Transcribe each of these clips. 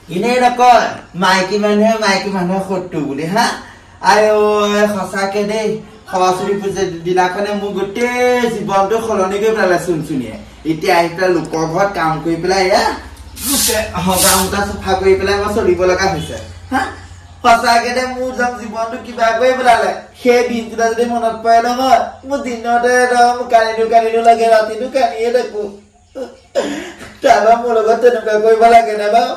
ইনে নকয় মাইকী মানুহে শত্ৰু বুলি হা আইও সঁচাকে দেই সৰস্বতী পূজা দিনাখনে মোৰ গোটেই জীৱনটো সলনি কৰি পেলালে চুনচুনিয়ে এতিয়া আহি পেলাই লোকৰ ঘৰত কাম কৰি পেলাই গোটেই হগা মুটা চফা কৰি পেলাই মই চলিব লগা হৈছে হা সঁচাকে দে মোৰ জীৱনটো কিবা কৰি পেলালে সেই দিনটোতে যদি মনত পৰে নহয় মোৰ দিনতে একদম কানিটো লাগে ৰাতিটো কানিয়ে থাকো তাৰপৰা মোৰ লগত তেনেকুৱা কৰিব লাগে নে বাৰু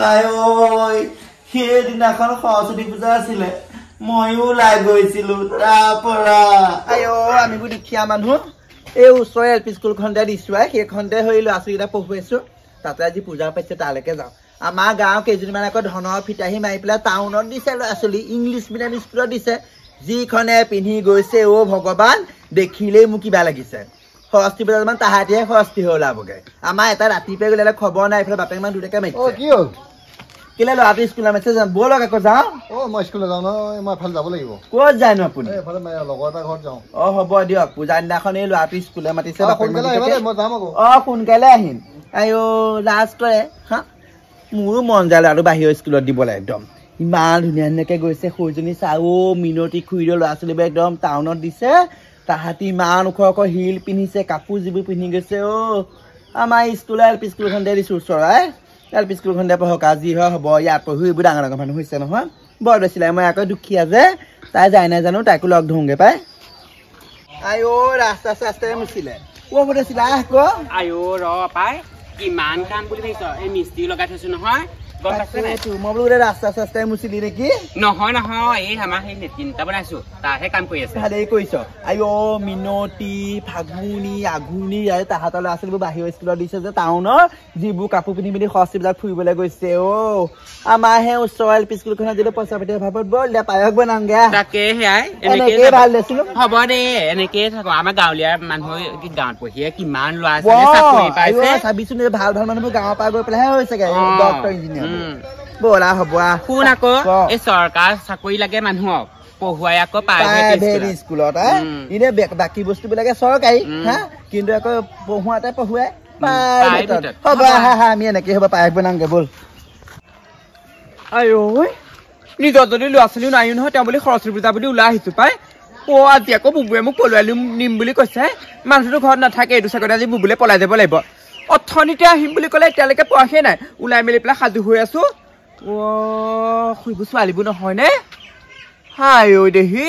আই সেইদিনাখন সৰস্বতী পূজা আছিলে ময়ো ওলাই গৈছিলো তাৰপৰা আমিবোৰ দুখীয়া মানুহ এই ওচৰৰ এল পি স্কুলখনতে দিছো সেইখনতে হৈ ল'ৰা ছোৱালীকেইটা পঢ়ুৱাইছো তাতে আজি পূজা পাইছে তালৈকে যাওঁ আমাৰ গাঁৱৰ কেইজনীমান আকৌ ধনৰ ফিতাহী মাৰি পেলাই টাউনত দিছে ল'ৰা ছোৱালী ইংলিছ মিডিয়াম স্কুলত দিছে যিখনে পিন্ধি গৈছে অ' ভগৱান দেখিলেই মোৰ কিবা লাগিছে সৰস্বতী পূজা মান তাহাঁতিহে সৰস্বতী হৈ ওলাবগে আমাৰ এটা ৰাতিপুৱাই গ'লে খবৰ নাই এইফালে বাপেক মান দুটাকে মাৰিছে কি হ'ল কেলে ল'ৰাটো স্কুলত মাৰিছে যাম ব'লক আকৌ যাওঁ মই স্কুলত যাওঁ নহয় মই এফালে যাব লাগিব ক'ত যায়নো আপুনি এফালে লগৰ এটা ঘৰত যাওঁ হ'ব দিয়ক পূজা দিনাখন এই ল'ৰাটো স্কুলে মাতিছে সোনকালে আহিম আইঅ লাজ কৰে হা মোৰো মন যায় ল'ৰাটো বাহিৰৰ স্কুলত দিবলৈ একদম ইমান ধুনীয়া ধুনীয়াকে গৈছে সৰুজনী চাও মিনতি খুৰীৰ ল'ৰা ছোৱালীবোৰ একদম টাউনত দিছে তাহাঁতি ইমান ওখ ওখ হিল পিন্ধিছে কাপোৰ যিবোৰ পিন্ধি গৈছে আমাৰ স্কুলৰ এল পি স্কুলখনতে দিছো ওচৰাই এল পি স্কুলখনতে পঢ়ক আজি হয় হ'ব ইয়াত পঢ়ি এইবোৰ ডাঙৰ ডাঙৰ মানুহ হৈছে নহয় বৰ বেছিলে মই আকৌ দুখীয়া যে তাই যায় নাই জানো তাইকো লগ ধৰোগে পাই আইঅ ৰাস্তা চাস্তাৰে মুচিলে বেছিলে আকৌ আইঅ ৰ পাই কিমান কাম বুলি ভাবিছ এই মিস্ত্ৰী লগাই থৈছো নহয় মই বোলো ৰাস্তা চাস্তাই মুচিলি নেকি নহয় এই আমাৰ সেই লেট্ৰিনটা বনাইছো তাৰহে কাম কৰি আছে ভালেই কৰিছ আইঅ মিনতি ফাগুনি আঘোণি তাহাঁতৰ ল'ৰা ছোৱালীবোৰ বাহিৰৰ স্কুলত দিছে যে টাউনৰ যিবোৰ কাপোৰ পিন্ধি পিন্ধি সৰস্বতীবিলাক ফুৰিবলৈ গৈছে আমাৰ সেই ওচৰৰ এল পি স্কুলখনত যদি পইচা পাতি অভাৱত বল দে পায়স বনাওঁগে তাকে সেয়াই এনেকে ভাল দেখিলো হ'ব দে এনেকেই থাকো আমাৰ গাঁৱলীয়া মানুহ গাঁৱত পঢ়িয়ে কিমান ল'ৰা ছোৱালী চাকৰি পাইছে চাবিচোন ভাল ভাল মানুহবোৰ গাঁৱৰ পৰা গৈ পেলাইহে হৈছেগে ডক্টৰ ইঞ্জিনিয়াৰ ব'লা হ'ব শুন আকৌ এই চৰকাৰ চাকৰি লাগে মানুহক পঢ়ুৱাই আকৌ প্ৰাইভেট স্কুলত এনে বাকী বস্তুবিলাকে চৰকাৰী হা কিন্তু আকৌ পঢ়ুৱাতে পঢ়ুৱাই হ'ব আমি এনেকে হ'ব পায়স বনাওঁগে ব'ল আইঅ নিজৰ যদি ল'ৰা ছোৱালীও নাই নহয় তেওঁ বুলি সৰস্বতী পূজা বুলি ওলাই আহিছো পাই আজি আকৌ বুবুৱে মোক পলুৱাই নিম বুলি কৈছে মানুহটো ঘৰত নাথাকে এইটো চাকৰি আজি বুবুলে পলাই যাব লাগিব অথনিতে আহিম বুলি ক'লে এতিয়ালৈকে পোৱাহে নাই ওলাই মেলি পেলাই সাজু হৈ আছো শুইবোৰ ছোৱালীবোৰ নহয়নে হাই ঐ দেহি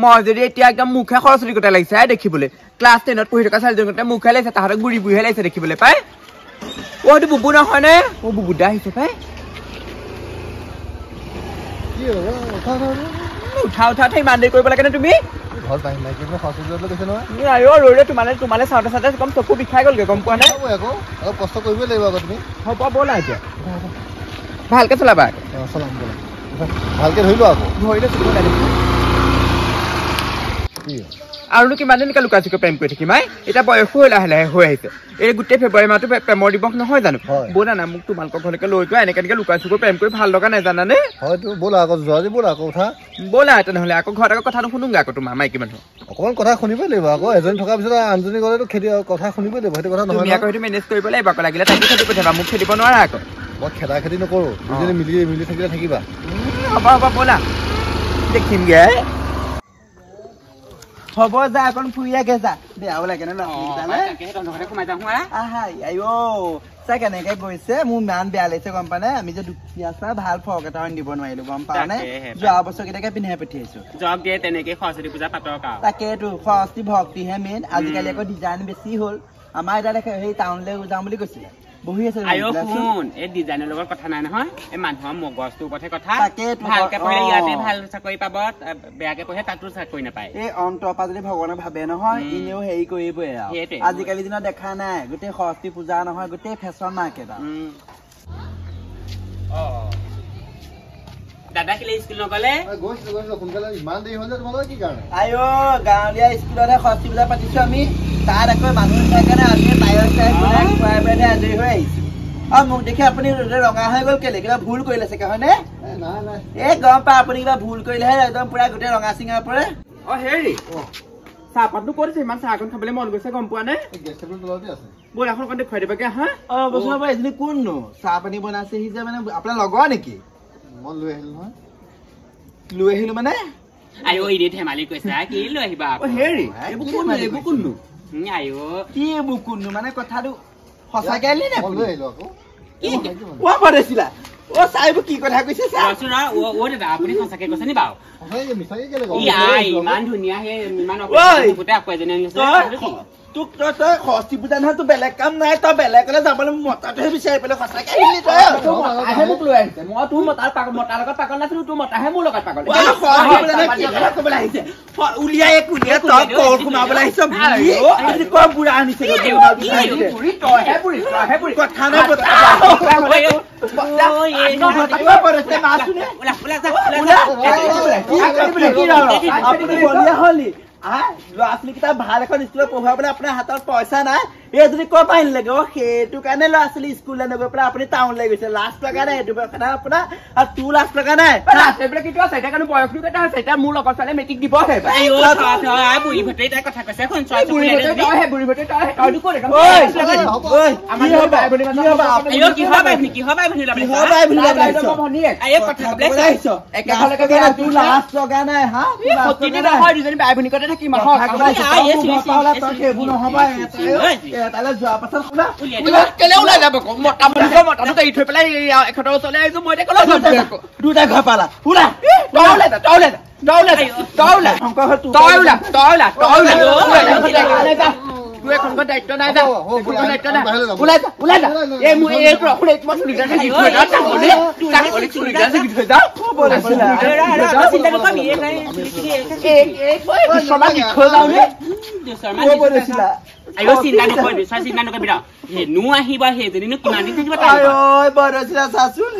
মই যদি এতিয়া একদম মুখে সৰস্বতী কটা লাগিছে দেখিবলৈ ক্লাছ 10ত পঢ়ি থকা ছোৱালীজনী মুখে লাগিছে তাহাঁতক বুঢ়ী বুঢ়ীহে লাগিছে দেখিবলৈ পাই সেইটো বুবু নহয়নে বুবু দা আহিছে পাই উঠা ইমান দেৰি কৰিব লাগে নে তুমি তোমালে চাওঁতে চাওঁতে কম চকু বিষাই গ'লগে গম পোৱা নাই কষ্ট কৰিবই লাগিব আকৌ তুমি হ'ব ব'লা এতিয়া ভালকে চলাবা ভালকে ধৰিলো আকৌ আৰুনো কিমান দিনকে লুকা চুকা প্ৰেম কৰি থাকিম এতিয়া বয়সো লাহে লাহে হৈ আহিছে এই গোটেই ফেব্ৰুৱাৰী মাহটো প্ৰেমৰ দিৱস নহয় জানো ব'লা না মোক তোমালোকৰ ঘৰলৈকে লৈ যোৱা এনেকে লুকা চুকা প্ৰেম কৰি ভাল লগা নাই জানানে হয়তো ব'লা আকৌ যোৱা ব'লা আকৌ উঠা ব'লা তেনেহ'লে আকৌ ঘৰত আকৌ কথা নুশুনোগে আকৌ তোমাৰ মাইকী মানুহ অকণমান কথা শুনিবই লাগিব আকৌ এজনী থকাৰ পিছত আনজনী গ'লেতো খেতি কথা শুনিবই লাগিব সেইটো কথা নহয় আকৌ সেইটো মেনেজ কৰিব লাগিব আকৌ লাগিলে তাইকে খেতি পঠিয়াবা মোক খেদিব নোৱাৰা আকৌ মই খেতি নকৰোঁ দুজনী মিলি থাকিলে থাকিবা হ'ব ব'লা দেখিমগে হ'ব যা অকণ ফুৰি আগে যা বেয়াও লাগে ন চাই কেনেকে গৈছে মোৰ ইমান বেয়া লাগিছে গম পা নে আমি যে দুখীয়া চা ভাল ফৰক এটা দিব নোৱাৰিলো গম পা নে যোৱা বছৰ কেইটাকে পিন্ধাই পঠিয়াইছো তেনেকে সৰস্বতী পূজা পাতক তাকেতো সৰস্বতী ভক্তিহে মেইন আজিকালি আকৌ ডিজাইন বেছি হ'ল আমাৰ এতিয়া দেখে সেই টাউনলৈ যাওঁ বুলি কৈছিলে বহি আছে শুন এই ডিজাইনৰ লগত কথা নাই নহয় এই মানুহৰ মগজটোৰ ওপৰতহে কথা ভালকে পঢ়িলে ইয়াতে ভাল চাকৰি পাব বেয়াকে পঢ়ে তাতো চাকৰি নাপায় এই অন্তৰ পৰা যদি ভগৱানে ভাবে নহয় এনেও হেৰি কৰিবই আৰু আজিকালি দিনত দেখা নাই গোটেই সৰস্বতী পূজা নহয় গোটেই ফেশ্বন মাৰ্কেট দাদা কেলে স্কুল নগলে ইমান দেৰি হ'ল যে তোমালোকৰ কি কাৰণে আইঅ গাঁৱলীয়া স্কুলতহে সৰস্বতী পূজা পাতিছো আমি তাত আকৌ মানুহ সেইকাৰণে আমি পায়স চায়স বনাই খুৱাই পেলাই আজৰি হৈ আহিছো আৰু মোক দেখি আপুনি ৰঙা হৈ গ'ল কেলে কিবা ভুল কৰিলে চাগে হয়নে এই গম পা আপুনি কিবা ভুল কৰিলেহে একদম পুৰা গোটেই ৰঙা চিঙা পৰে হেৰি চাহপাতটো ক'ত আছে ইমান চাহকণ খাবলৈ মন গৈছে গম পোৱা নে ব'ল এখন অকণ দেখুৱাই দিবাগে হা বচোন বাৰু এজনী কোননো চাহ পানী বনাইছে সি যে মানে আপোনাৰ লগৰ নেকি মই লৈ আহিলো নহয় লৈ আহিলো মানে আয়ো ইৰে ধেমালি কৈছা কি লৈ আহিবা হেৰি এইবোৰ কোননো আয়ো কি এইবোৰ কোননো মানে কথাটো সঁচাকে আহিলি নে মই লৈ আহিলো আকৌ কোৱা পঢ়িছিলা অ চাইবোৰ কি কথা কৈছে চোন অ দাদা আপুনি সঁচাকে কৈছে নি বাৰু সঁচাকে মিছাকে কেলে কওঁ ইমান ধুনীয়া হে ইমান অপতে আকৌ এজনী তোক তই ষষ্ঠী পূজা নহয় তোৰ বেলেগ কাম নাই তই বেলেগলৈ যাবলৈ মতাটোহে বিচাৰি পেলাই সঁচাকে আহিলি তই মতাহে মোক লৈ আহিছে মই তোৰ মতাৰ লগত পাগল নাছিলো তোৰ মতাহে মোৰ লগত পাগল উলিয়াই কুলিয়াই তই কল সোমাবলৈ আহিছ কম বুঢ়া আনিছে কথা নাই হলি ল'ৰা ছোৱালীকেইটা ভাল এখন স্কুলত পঢ়ুৱাবলৈ আপোনাৰ হাতত পইচা নাই এই যদি ক'ৰ পৰা আনিলে সেইটো কাৰণে ল'ৰা ছোৱালী স্কুললৈ নগৈ পেলাই আপুনি টাউনলৈ গৈছে লাজ লগা নাই সেইটো কথা আপোনাৰ আৰু তোৰ লাজ লগা নাই এইবিলাক কিটো আছে এতিয়া কাৰণে বয়সটো কেইটা হৈছে এতিয়া মোৰ লগত ছোৱালীয়ে মেট্ৰিক দিবহে বুঢ়ী ভেটেই তাই কথা কৈছে শুন বুঢ়ী ভেটে বাই ভনীকতে থাকিম যোৱা পাছত শুনা কেলে ওলাই যাব মতাটো এৰি থৈ পেলাই এখেতৰ ওচৰলৈ আহিছো মই দুটা ঘৰ পালা ওলা এখন দায়িত্ব নাই যা ওলাই যা এই মোৰ এই মই চুলিদাৰ থাকি থৈ যাওঁ আয়ো চিন্তা নকৰিবি চিন্তা নকৰিবি হেনো আহিবা সেইজনীনো কিমান দিন থাকিব বৰচিলা চাচোন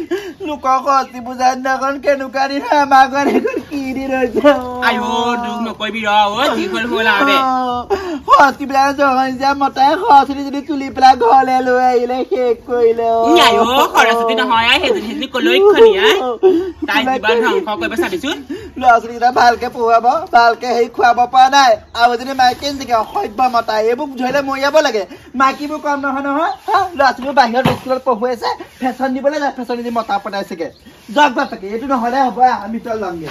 লোকৰ ষষ্ঠী পূজাৰ দিনাখন কেনেকুৱা দিন আমাৰ ঘৰ কি দিন হৈছে আয়ো দুখ নকৰিবি যি হল হল আৰু ষষ্ঠী পূজাৰ জহনীয়া মতাই সৰস্বতী যদি তুলি পেলাই ঘৰলৈ লৈ আহিলে শেষ কৰিলে আয়ো সৰস্বতী নহয় সেইজনী কলৈ খনিয়া তাই কিবা ধ্বংস কৰিব চাবিচোন ল'ৰা ছোৱালীকেইটা ভালকে পঢ়ুৱাব ভালকে হেৰি খুৱাব পৰা নাই আৰু যদি মাইকী নেকি অসভ্য মতাই এইবোৰ ধৰিলে মৰিয়াব লাগে মাইকীবোৰ কম নহয় ল'ৰা ছোৱালীবোৰ বাহিৰত স্কুলত পঢ়ুৱাইছে ফেশ্বন দিবলৈ যায় ফেশ্বন দি মতা পতাইছেগে যাওক বাপেকে এইটো নহ'লে হ'ব আমি তই লমগে